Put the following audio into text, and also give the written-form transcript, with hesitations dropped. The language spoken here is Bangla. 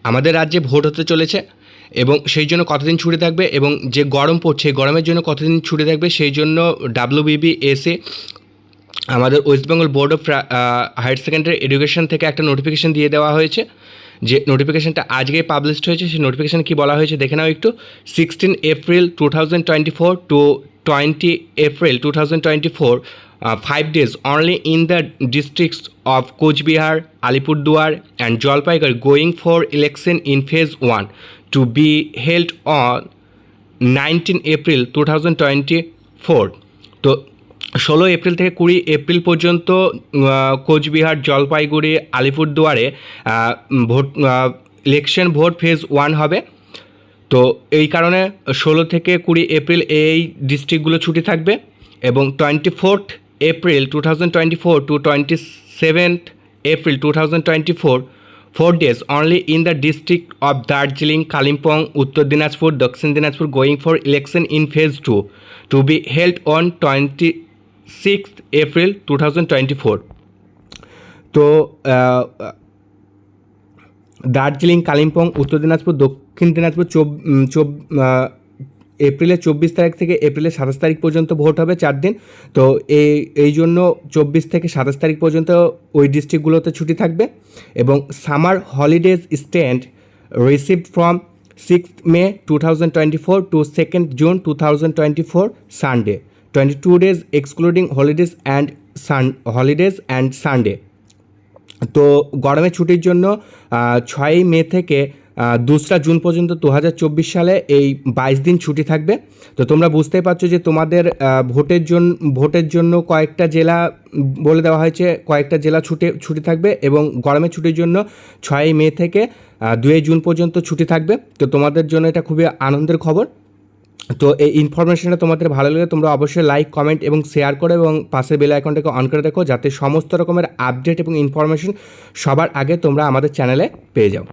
আমাদের রাজ্যে ভোট হতে চলেছে এবং সেই জন্য কতদিন ছুটি থাকবে এবং যে গরম পড়ছে গরমের জন্য কতদিন ছুটি থাকবে সেই জন্য WBBSA আমাদের West Bengal board of higher secondary education থেকে একটা নোটিফিকেশান দিয়ে দেওয়া হয়েছে, যে নোটিফিকেশানটা আজকেই পাবলিশড হয়েছে। সেই নোটিফিকেশান কী বলা হয়েছে দেখে নাও একটু। 16 April 2024 to 20 April 2024, 5 days only in the districts of Coachbihar, Alipurduar and Jalpaiguri going for election in phase 1 to be held on 19 April 2024। তো 16 এপ্রিল থেকে 20 এপ্রিল পর্যন্ত কোচবিহার, জলপাইগুড়ি, আলিপুরদুয়ারে ইলেকশন ভোট ফেজ 1 হবে। তো এই কারণে 16 থেকে 20 এপ্রিল এই ডিস্ট্রিক্টগুলো ছুটি থাকবে এবং 24 April 2024 to 27 April 2024, 4 days only in the district of Darjeeling, Kalimpong, Uttar Dinajpur, Dakshin Dinajpur going for election in phase 2 to be held on 26 April 2024। তো দার্জিলিং, কালিম্পং, উত্তর দিনাজপুর, দক্ষিণ দিনাজপুর এপ্রিলের 24 তারিখ থেকে এপ্রিলের 27 তারিখ পর্যন্ত ভোট হবে 4 দিন। তো এই জন্য 24 থেকে 27 তারিখ পর্যন্ত ওই ডিস্ট্রিক্টগুলোতে ছুটি থাকবে এবং summer holidays stand received from 6th May 2024 to 2nd June 2024 Sunday, 22 days excluding holidays and Sunday। তো গরমের ছুটির জন্য 6 মে থেকে 2রা জুন পর্যন্ত 2024 সালে এই 22 দিন ছুটি থাকবে। তো তোমরা বুঝতেই পারছো যে তোমাদের ভোটের জন্য কয়েকটা জেলা বলে দেওয়া হয়েছে, কয়েকটা জেলা ছুটি থাকবে এবং গরমের ছুটির জন্য 6 মে থেকে 2 জুন পর্যন্ত ছুটি থাকবে। তো তোমাদের জন্য এটা খুবই আনন্দের খবর। তো এই ইনফরমেশনটা তোমাদের ভালো লাগে তোমরা অবশ্যই লাইক, কমেন্ট এবং শেয়ার করো এবং পাশের বেল আইকনটাকে অন করে রাখো যাতে সমস্ত রকমের আপডেট এবং ইনফরমেশন সবার আগে তোমরা আমাদের চ্যানেলে পেয়ে যাও।